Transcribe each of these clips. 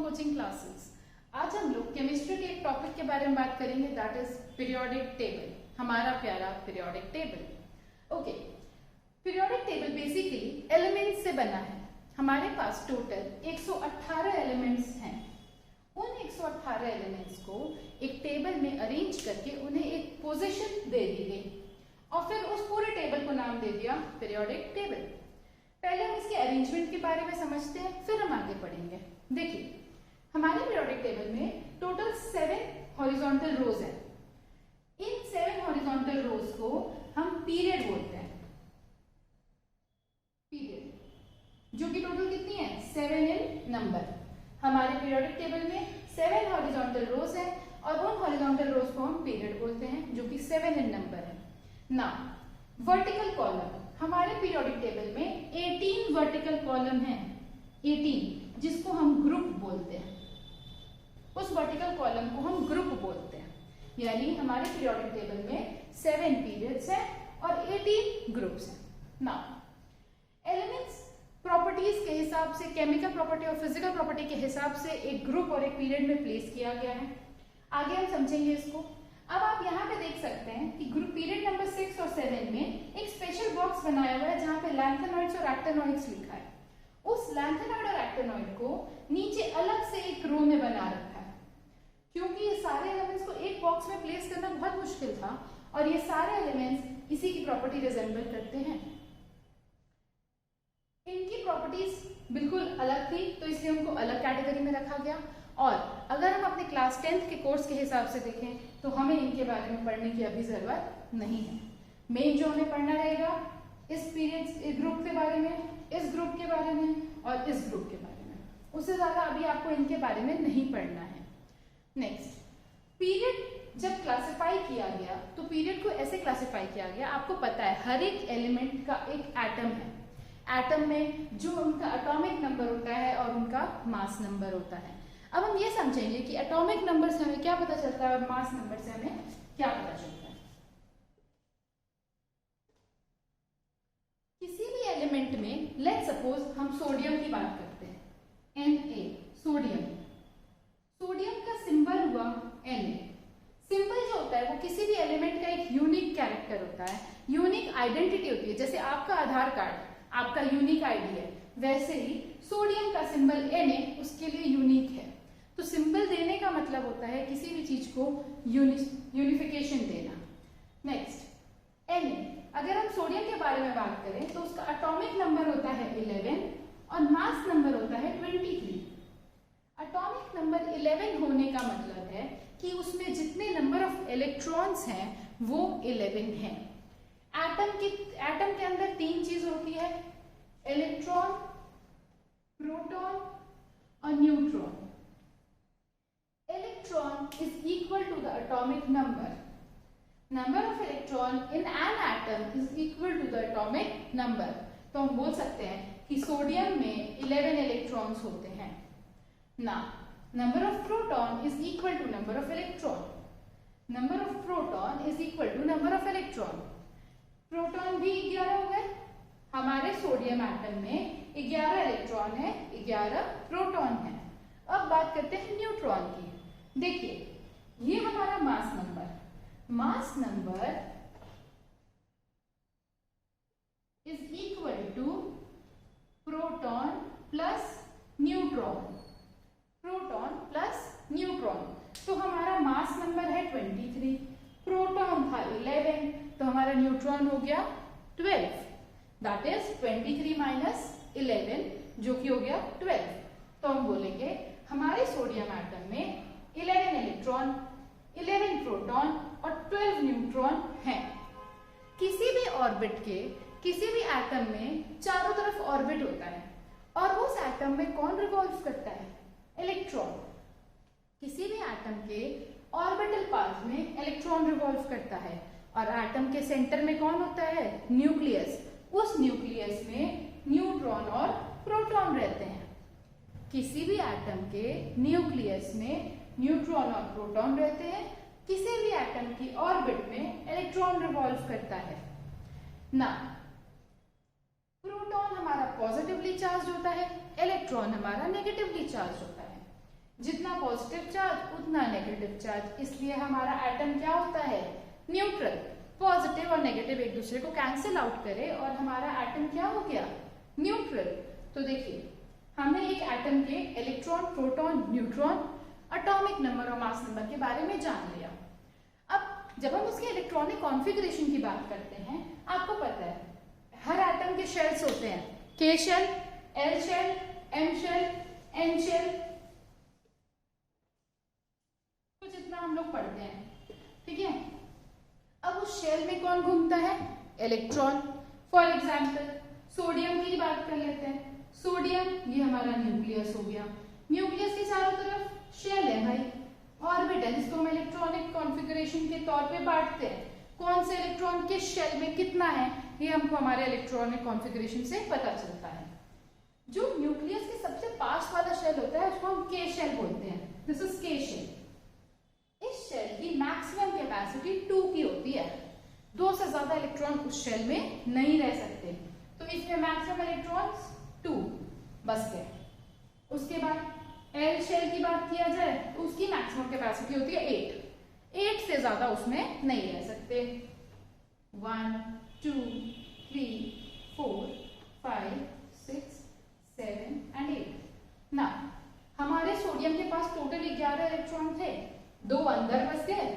Coaching classes. आज हम लोग केमिस्ट्री के एक टॉपिक के बारे में बात करेंगे, दैट इज पीरियोडिक टेबल, हमारा प्यारा periodic table. Okay, periodic table basically elements से बना है। हमारे पास टोटल 118 एलिमेंट्स हैं। उन 118 एलिमेंट्स को एक टेबल में अरेंज करके उन्हें एक पोजीशन दे दी गई और फिर उस पूरे टेबल को नाम दे दिया पीरियोडिक टेबल। पहले हम इसके अरेंजमेंट के बारे में समझते हैं, फिर हम आगे पढ़ेंगे। देखिए, हमारे पीरियोडिक टेबल में टोटल 7 हॉरिजॉन्टल रोज है। इन 7 हॉरिजॉन्टल रोज को हम पीरियड बोलते हैं, पीरियड, जो कि टोटल कितनी है, 7 इन नंबर। हमारे पीरियोडिक टेबल में 7 हॉरिजॉन्टल रोज है और उन हॉरिजॉन्टल रोज को हम पीरियड बोलते हैं, जो कि 7 इन नंबर है। ना वर्टिकल कॉलम, हमारे पीरियोडिक टेबल में 18 वर्टिकल कॉलम है, 18, जिसको हम ग्रुप बोलते हैं। उस वर्टिकल कॉलम को हम ग्रुप बोलते हैं। यानी हमारे पीरियोडिक टेबल में 7 पीरियड्स हैं और 18 ग्रुप्स हैं। ना एलिमेंट्स प्रॉपर्टीज के हिसाब से, केमिकल प्रॉपर्टी और फिजिकल प्रॉपर्टी के हिसाब से एक ग्रुप और एक पीरियड में प्लेस किया गया है। आगे हम समझेंगे इसको। अब आप यहाँ पे देख सकते हैं कि ग्रुप पीरियड नंबर 6 और 7 में एक स्पेशल बॉक्स बनाया हुआ है जहाँ पे लैंथेनॉइड्स और एक्टिनॉइड्स लिखा है। उस लैंथेनॉइड और एक्टिनॉइड को नीचे अलग से एक रो में बना रखा है, क्योंकि ये सारे एलिमेंट्स को एक बॉक्स में प्लेस करना बहुत मुश्किल था और ये सारे एलिमेंट्स इसी की प्रॉपर्टी रिजेंबल करते हैं। इनकी प्रॉपर्टीज बिल्कुल अलग थी, तो इसलिए उनको अलग कैटेगरी में रखा गया। और अगर हम अपने क्लास 10th के कोर्स के हिसाब से देखें तो हमें इनके बारे में पढ़ने की अभी जरूरत नहीं है। मेन जो हमें पढ़ना रहेगा इस पीरियड, इस ग्रुप के बारे में, इस ग्रुप के बारे में और इस ग्रुप के बारे में। उससे ज्यादा अभी आपको इनके बारे में नहीं पढ़ना है। नेक्स्ट, पीरियड जब क्लासिफाई किया गया तो पीरियड को ऐसे क्लासिफाई किया गया, आपको पता है हर एक एलिमेंट का एक एटम है। एटम में जो उनका एटॉमिक नंबर होता है और उनका मास नंबर होता है। अब हम ये समझेंगे कि एटॉमिक नंबर से हमें क्या पता चलता है और मास नंबर से हमें क्या पता चलता है। किसी भी एलिमेंट में लेट्स सपोज हम सोडियम की बात करते हैं, Na, सोडियम। सोडियम का सिंबल हुआ Na। सिंबल जो होता है वो किसी भी एलिमेंट का एक यूनिक कैरेक्टर होता है, यूनिक आइडेंटिटी होती है। जैसे आपका आधार कार्ड आपका यूनिक आईडी है, वैसे ही सोडियम का सिंबल Na उसके लिए यूनिक है। तो सिंबल देने का मतलब होता है किसी भी चीज को यूनिफिकेशन देना। नेक्स्ट, Na, अगर हम सोडियम के बारे में बात करें तो उसका एटॉमिक नंबर होता है 11 और मास नंबर होता है 23। एटॉमिक नंबर 11 होने का मतलब है कि उसमें जितने नंबर ऑफ इलेक्ट्रॉन्स हैं वो 11 हैं। एटम के अंदर 3 चीज होती है, इलेक्ट्रॉन, प्रोटॉन और neutron. Electron is equal to the atomic number of electron in an atom is equal to the atomic number. तो हम बोल सकते हैं कि सोडियम में 11 इलेक्ट्रॉन्स होते हैं। ना number of proton is equal to number of electron, number of proton is equal to number of electron. Proton भी 11 हो गए। हमारे सोडियम एटम में 11 इलेक्ट्रॉन है, 11 प्रोटॉन है। अब बात करते हैं न्यूट्रॉन की। देखिए, ये हमारा mass number is equal to proton plus neutron, proton plus neutron. तो हमारा मास नंबर है 23, प्रोटॉन था 11, तो हमारा न्यूट्रॉन हो गया 12। दैट इज 23 माइनस 11, जो कि हो गया 12। तो हम बोलेंगे हमारे सोडियम एटम में 11 इलेक्ट्रॉन, 11 प्रोटॉन और 12 न्यूट्रॉन हैं। किसी भी ऑर्बिट के, किसी भी एटम में चारों तरफ ऑर्बिट होता है और उस एटम में कौन रिवॉल्व करता है, इलेक्ट्रॉन। किसी भी एटम के ऑर्बिटल पाथ में इलेक्ट्रॉन रिवॉल्व करता है और एटम के सेंटर में कौन होता है, न्यूक्लियस। उस न्यूक्लियस में न्यूट्रॉन और प्रोटॉन रहते हैं। किसी भी एटम के न्यूक्लियस में न्यूट्रॉन और प्रोटॉन रहते हैं। किसी भी एटम की ऑर्बिट में इलेक्ट्रॉन रिवॉल्व करता है। ना प्रोटॉन हमारा पॉजिटिवली चार्ज होता है, इलेक्ट्रॉन हमारा नेगेटिवली चार्ज होता है। जितना पॉजिटिव चार्ज उतना नेगेटिव चार्ज, इसलिए हमारा एटम क्या होता है, न्यूट्रल। पॉजिटिव और नेगेटिव एक दूसरे को कैंसिल आउट करे और हमारा एटम क्या हो गया, न्यूट्रल। तो देखिए हमने एक एटम के electron, proton, neutron, atomic number और मास नंबर के बारे में जान लिया। अब जब हम उसके इलेक्ट्रॉनिक कॉन्फ़िगरेशन की बात करते हैं, आपको पता है हर एटम के शेल्स होते हैं, K shell, L shell, M shell, N shell, कुछ इतना हम लोग पढ़ते हैं, ठीक है। अब उस शेल में कौन घूमता है, इलेक्ट्रॉन। फॉर एग्जाम्पल सोडियम की बात कर लेते हैं। सोडियम ये हमारा न्यूक्लियस हो गया, न्यूक्लियस के चारों तरफ शेल है भाई, ऑर्बिटल, जिसको हम इलेक्ट्रॉनिक कॉन्फ़िगरेशन के तौर पे बांटते हैं। कौन से इलेक्ट्रॉन के शेल में कितना है, ये हमको हमारे इलेक्ट्रॉनिक कॉन्फ़िगरेशन से पता चलता है। जो न्यूक्लियस के सबसे पास वाला शेल होता है उसको हम के शेल बोलते हैं, दिस इज के शेल। इस शेल की मैक्सिमम कैपेसिटी 2 की होती है, 2 से ज्यादा इलेक्ट्रॉन उस शेल में नहीं रह सकते, तो इसमें मैक्सिमम इलेक्ट्रॉन्स 2 बस गए। उसके बाद एल शेल की बात किया जाए तो उसकी मैक्सिमम कैपेसिटी होती है 8 से ज्यादा उसमें नहीं रह सकते। 1 2 3 4 5 6 7 and 8 ना, हमारे सोडियम के पास टोटल 11 इलेक्ट्रॉन थे, 2 अंदर बस गए,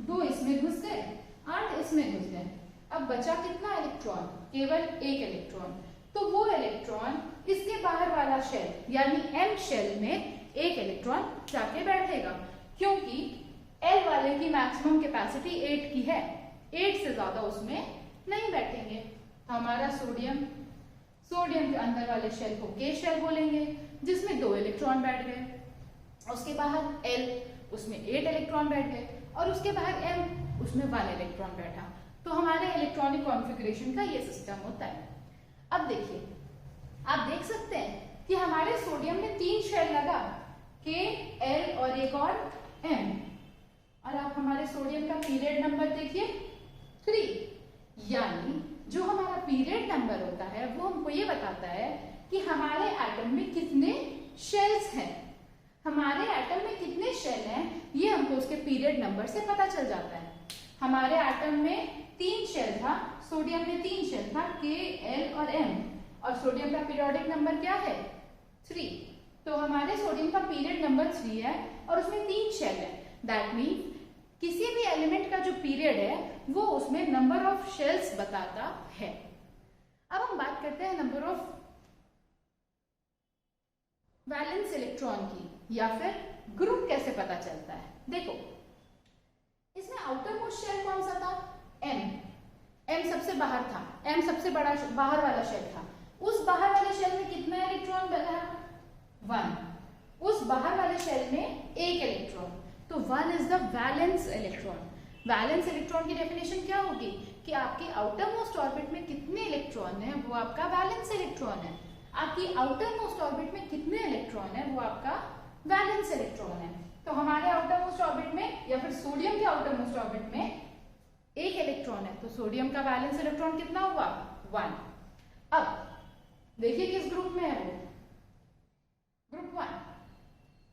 2 इसमें घुस गए, 8 इसमें घुस गए। अब बचा कितना इलेक्ट्रॉन, केवल 1 इलेक्ट्रॉन। तो वो इलेक्ट्रॉन इसके बाहर वाला शेल यानी एम शेल में 1 इलेक्ट्रॉन जाके बैठेगा, क्योंकि एल वाले की मैक्सिमम कैपेसिटी 8 की है, 8 से ज्यादा उसमें नहीं बैठेंगे। हमारा सोडियम के अंदर वाले शेल को के शेल बोलेंगे, जिसमें 2 इलेक्ट्रॉन बैठ गए। उसके बाहर एल, उसमें 8 इलेक्ट्रॉन बैठ गए, और उसके बाहर एम, उसमें 1 इलेक्ट्रॉन बैठा। तो हमारे इलेक्ट्रॉनिक कॉन्फ़िगरेशन का ये सिस्टम होता है। अब देखिए, आप देख सकते हैं कि हमारे सोडियम में 3 शेल लगा, के, एल और एक और एम। और आप हमारे सोडियम का पीरियड नंबर देखिए 3, यानी जो हमारा पीरियड नंबर होता है वो हमको ये बताता है कि हमारे एटम में कितने शेल्स हैं। हमारे एटम में कितने शेल हैं ये हमको उसके पीरियड नंबर से पता चल जाता है। हमारे एटम में 3 शेल था, सोडियम में 3 शेल था, के, एल और एम, और सोडियम का पीरियोडिक नंबर क्या है, 3। तो हमारे सोडियम का पीरियड नंबर 3 है और उसमें 3 शेल है। दैट मीन्स किसी भी एलिमेंट का जो पीरियड है वो उसमें नंबर ऑफ शेल्स बताता है। अब हम बात करते हैं नंबर ऑफ वैलेंस इलेक्ट्रॉन की, या फिर ग्रुप कैसे पता चलता है। देखो इसमें आउटर मोस्ट शेल कौन सा था, एम सबसे बाहर था, एम सबसे बड़ा बाहर वाला शेल था। उस बाहर वाले शेल में कितना इलेक्ट्रॉन बना, 1। उस बाहर वाले शेल में 1 इलेक्ट्रॉन, तो 1 is the valence electron. Valence electron की डेफिनेशन क्या होगी कि आपकी आउटर मोस्ट ऑर्बिट में कितने इलेक्ट्रॉन है वो आपका वैलेंस इलेक्ट्रॉन है। आपकी आउटर मोस्ट ऑर्बिट में कितने इलेक्ट्रॉन है वो आपका वैलेंस इलेक्ट्रॉन है। तो हमारे आउटर मोस्ट ऑर्बिट में या फिर सोडियम के आउटर मोस्ट ऑर्बिट में 1 इलेक्ट्रॉन है, तो सोडियम का वैलेंस इलेक्ट्रॉन कितना हुआ, 1। अब देखिए किस ग्रुप में है वो, ग्रुप 1।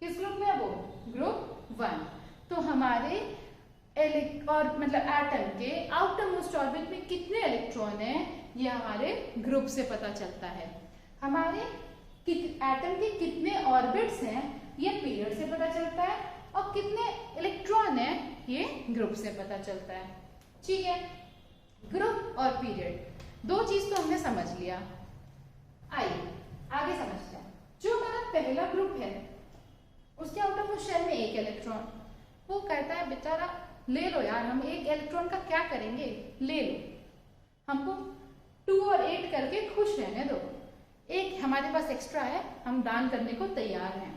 किस ग्रुप में है वो, ग्रुप 1। तो हमारे और मतलब एटम के आउटर मोस्ट ऑर्बिट में कितने इलेक्ट्रॉन है ये हमारे ग्रुप से पता चलता है। हमारे एटम के कितने ऑर्बिट्स हैं ये पीरियड से पता चलता है, और कितने इलेक्ट्रॉन है ये ग्रुप से पता चलता है। ठीक है, ग्रुप और पीरियड 2 चीज तो हमने समझ लिया। आइए आगे समझते हैं। जो हमारा पहला ग्रुप है उसके आउटर मोस्ट शेल में 1 इलेक्ट्रॉन, वो कहता है बेचारा ले लो यार, हम 1 इलेक्ट्रॉन का क्या करेंगे, ले लो, हमको 2 और 8 करके खुश रहने दो, 1 हमारे पास एक्स्ट्रा है, हम दान करने को तैयार हैं।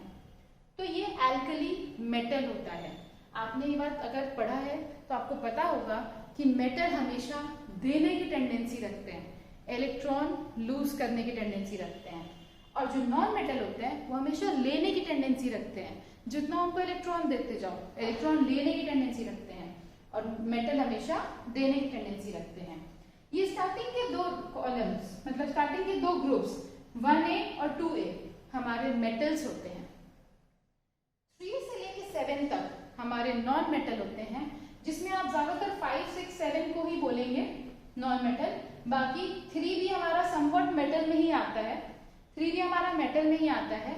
तो ये एल्कली मेटल होता है। आपने ये बात अगर पढ़ा है तो आपको पता होगा कि मेटल हमेशा देने की टेंडेंसी रखते हैं, इलेक्ट्रॉन लूज करने की टेंडेंसी रखते हैं, और जो नॉन मेटल होते हैं वो हमेशा लेने की टेंडेंसी रखते हैं। जितना उनको इलेक्ट्रॉन देते जाओ इलेक्ट्रॉन लेने की टेंडेंसी रखते हैं, और मेटल हमेशा देने की टेंडेंसी रखते हैं। ये स्टार्टिंग के 2 कॉलम्स मतलब स्टार्टिंग के 2 ग्रुप्स 1A और 2A हमारे मेटल्स होते हैं। 7 तक हमारे नॉन मेटल होते हैं, जिसमें आप ज्यादातर 5, 6, 7 को ही बोलेंगे नॉन मेटल। बाकी 3 भी हमारा समवट मेटल में ही आता है, 3 भी हमारा मेटल में ही आता है।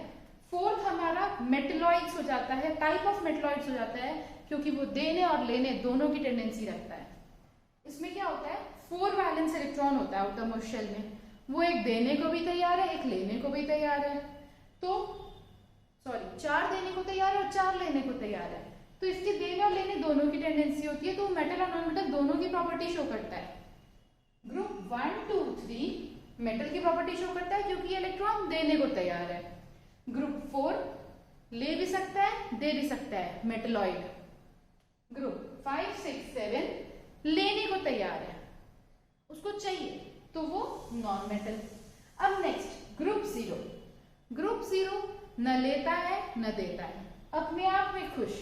4th हमारा मेटलॉइड्स हो जाता है, टाइप ऑफ मेटलॉइड्स हो जाता है, क्योंकि वो देने और लेने दोनों की टेंडेंसी रखता है। इसमें क्या होता है, 4 वैलेंस इलेक्ट्रॉन होता है आउटरमोस्ट शेल में, वो एक देने को भी तैयार है, एक लेने को भी तैयार है। तो सॉरी 4 देने को तैयार है और 4 लेने को तैयार है, तो इसके देने और लेने दोनों की टेंडेंसी होती है, तो मेटल और नॉन मेटल दोनों की प्रॉपर्टी शो करता है। ग्रुप 1, 2, 3 मेटल की प्रॉपर्टी शो करता है क्योंकि ये इलेक्ट्रॉन देने को तैयार है। ग्रुप 4 ले भी सकता है, दे भी सकता है, मेटलॉइड। ग्रुप 5, 6, 7 लेने को तैयार है, उसको चाहिए, तो वो नॉन मेटल। अब नेक्स्ट ग्रुप 0। ग्रुप 0 न लेता है न देता है, अपने आप में खुश,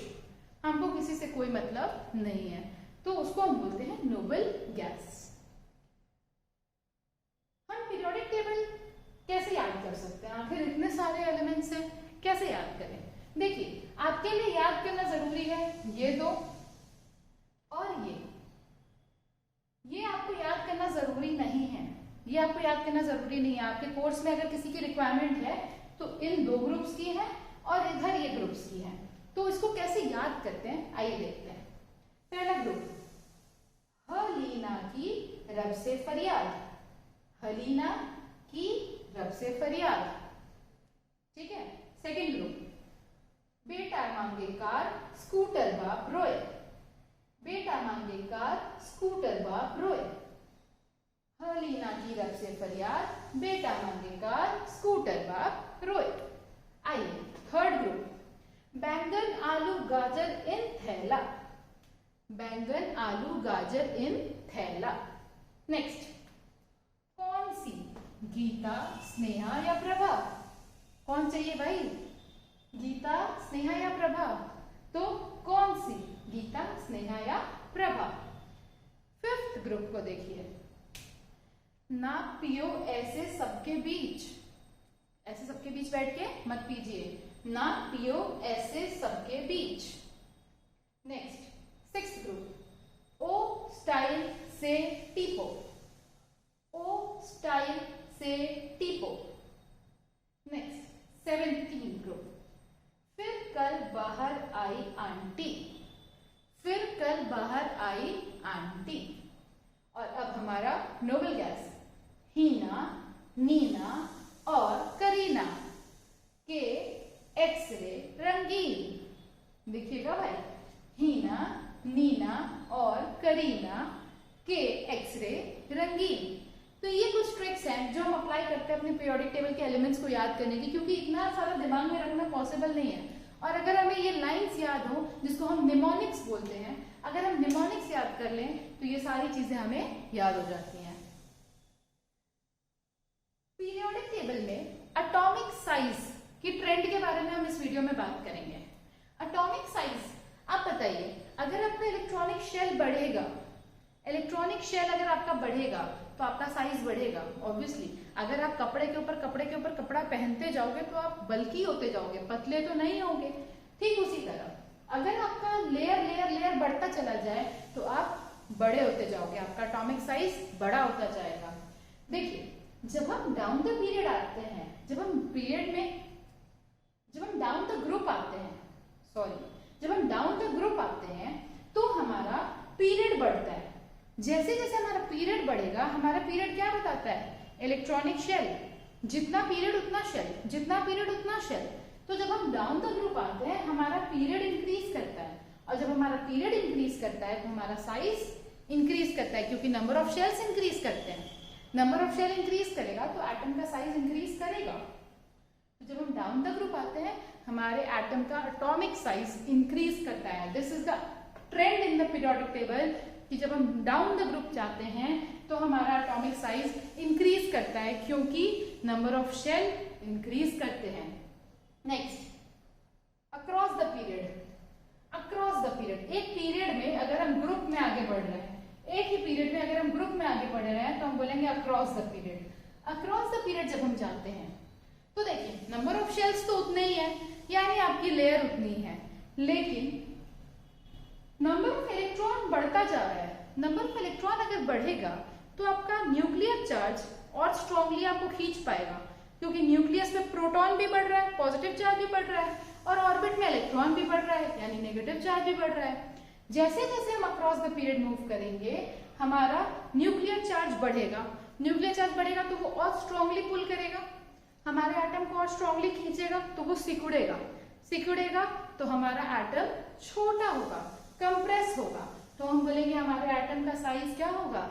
हमको किसी से कोई मतलब नहीं है, तो उसको हम बोलते हैं नोबल गैस। हम पीरियोडिक टेबल कैसे याद कर सकते हैं, आखिर इतने सारे एलिमेंट्स हैं, कैसे याद करें? देखिए, आपके लिए याद करना जरूरी है ये दो और ये आपको याद करना जरूरी नहीं है, ये आपको याद करना जरूरी नहीं है। आपके कोर्स में अगर किसी की रिक्वायरमेंट है तो इन 2 ग्रुप्स की है और इधर ये ग्रुप्स की है, तो इसको कैसे याद करते हैं आइए देखते हैं। पहला ग्रुप, हलीना की रब से फरियाद, हलीना की रब से फरियाद, ठीक है। सेकंड ग्रुप, बेटा मांगे कार स्कूटर बाप रोए, बेटा मांगे कार स्कूटर बाप रोए, हलीना की रब से फरियाद, बेटा मांगे कार स्कूटर बाप रोए। आइए थर्ड ग्रुप, बैंगन आलू गाजर इन थैला, बैंगन आलू गाजर इन थैला। नेक्स्ट, कौन सी, गीता स्नेहा या प्रभा, कौन चाहिए भाई, गीता स्नेहा या प्रभा, तो कौन सी, गीता स्नेहा या प्रभा। फिफ्थ ग्रुप को देखिए, ना पियो ऐसे सबके बीच, ऐसे सबके बीच बैठ के मत पीजिए, ना पियो ऐसे सबके बीच। नेक्स्ट सिक्स्थ ग्रुप, ओ स्टाइल से टीपो, ओ स्टाइल से टीपो। नेक्स्ट 17th ग्रुप, फिर कल बाहर आई आंटी, फिर कल बाहर आई आंटी। और अब हमारा नोबल गैस, हीना, नीना और करीना के एक्सरे रंगीन। देखिएगा भाई, हीना, नीना और करीना के एक्सरे रंगीन। तो ये कुछ ट्रिक्स हैं जो हम अप्लाई करते हैं अपने पीरियोडिक टेबल के एलिमेंट्स को याद करने की, क्योंकि इतना सारा दिमाग में रखना पॉसिबल नहीं है। और अगर हमें ये लाइंस याद हो, जिसको हम निमोनिक्स बोलते हैं, अगर हम निमोनिक्स याद कर लें तो ये सारी चीजें हमें याद हो जाती हैं। पीरियोडिक टेबल में एटॉमिक साइज की ट्रेंड के बारे में हम इस वीडियो में बात करेंगे। एटॉमिक साइज, आप बताइए, अगर आपका इलेक्ट्रॉनिक शेल बढ़ेगा, इलेक्ट्रॉनिक शेल अगर आपका बढ़ेगा तो आपका साइज बढ़ेगा ऑब्वियसली। अगर आप कपड़े के ऊपर कपड़ा पहनते जाओगे तो आप बल्कि होते जाओगे, पतले तो नहीं होगे। ठीक उसी तरह अगर आपका लेयर लेयर लेयर बढ़ता चला जाए तो आप बड़े होते जाओगे, आपका एटॉमिक साइज बड़ा होता जाएगा। देखिए, जब हम डाउन द पीरियड आते हैं, जब हम डाउन द ग्रुप आते हैं, जब हम डाउन द ग्रुप आते हैं तो हमारा पीरियड बढ़ता है। जैसे जैसे हमारा पीरियड बढ़ेगा, हमारा पीरियड क्या बताता है, इलेक्ट्रॉनिक शेल, जितना पीरियड उतना शेल, जितना पीरियड उतना शेल। तो जब हम डाउन द ग्रुप आते हैं हमारा पीरियड इंक्रीज करता है, और जब हमारा पीरियड इंक्रीज करता है तो हमारा साइज इंक्रीज करता है, क्योंकि नंबर ऑफ शेल्स इंक्रीज करते हैं। नंबर ऑफ शेल इंक्रीज करेगा तो एटम का साइज इंक्रीज करेगा। तो जब हम डाउन द ग्रुप आते हैं हमारे एटम का एटॉमिक साइज इंक्रीज करता है। This is the trend in the periodic table कि जब हम डाउन द ग्रुप जाते हैं तो हमारा एटॉमिक साइज इंक्रीज करता है, क्योंकि नंबर ऑफ शेल इंक्रीज करते हैं। Next, across the period. Across the period, एक पीरियड में अगर हम ग्रुप में आगे बढ़ रहे हैं, एक ही पीरियड में अगर हम ग्रुप में आगे बढ़ रहे हैं तो हम बोलेंगे across the period. Across the period जब हम जाते हैं तो देखिए, नंबर ऑफ शेल्स तो उतने ही है, यानी आपकी लेयर उतनी है, लेकिन नंबर ऑफ इलेक्ट्रॉन बढ़ता जा रहा है। नंबर ऑफ इलेक्ट्रॉन अगर बढ़ेगा तो आपका न्यूक्लियर चार्ज और स्ट्रांगली आपको खींच पाएगा, क्योंकि न्यूक्लियस में प्रोटॉन भी बढ़ रहा है, पॉजिटिव चार्ज भी बढ़ रहा है, और ऑर्बिट में इलेक्ट्रॉन भी बढ़ रहा है, यानी नेगेटिव चार्ज भी बढ़ रहा है। जैसे जैसे हम अक्रॉस द पीरियड मूव करेंगे हमारा न्यूक्लियर चार्ज बढ़ेगा। न्यूक्लियर चार्ज बढ़ेगा तो वो और स्ट्रांगली पुल करेगा, हमारे एटम को और स्ट्रांगली खींचेगा, तो वो सिकुड़ेगा। सिकुड़ेगा तो हमारा एटम छोटा होगा, कंप्रेस होगा, तो हम बोलेंगे हमारे एटम का साइज क्या होगा,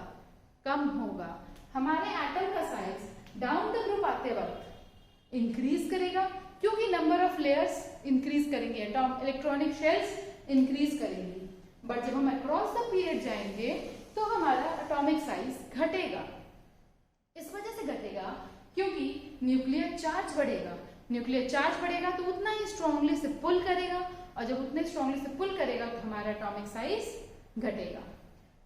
कम होगा। हमारे एटम का साइज डाउन द ग्रुप आते वक्त इंक्रीज करेगा, क्योंकि नंबर ऑफ लेयर्स इंक्रीज करेंगे, इलेक्ट्रॉनिक शेल्स इंक्रीज करेंगी। बट जब हम अक्रॉस द पीरियड जाएंगे तो हमारा एटॉमिक साइज घटेगा। इस वजह से घटेगा क्योंकि न्यूक्लियर चार्ज बढ़ेगा। न्यूक्लियर चार्ज बढ़ेगा तो उतना ही स्ट्रांगली से पुल करेगा, और जब उतने स्ट्रांगली से पुल करेगा तो हमारा एटॉमिक साइज घटेगा।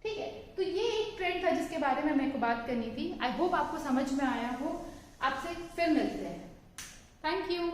ठीक है, तो ये एक ट्रेंड था जिसके बारे में मेरे को बात करनी थी। आई होप आपको समझ में आया हो। आपसे फिर मिलते हैं। Thank you.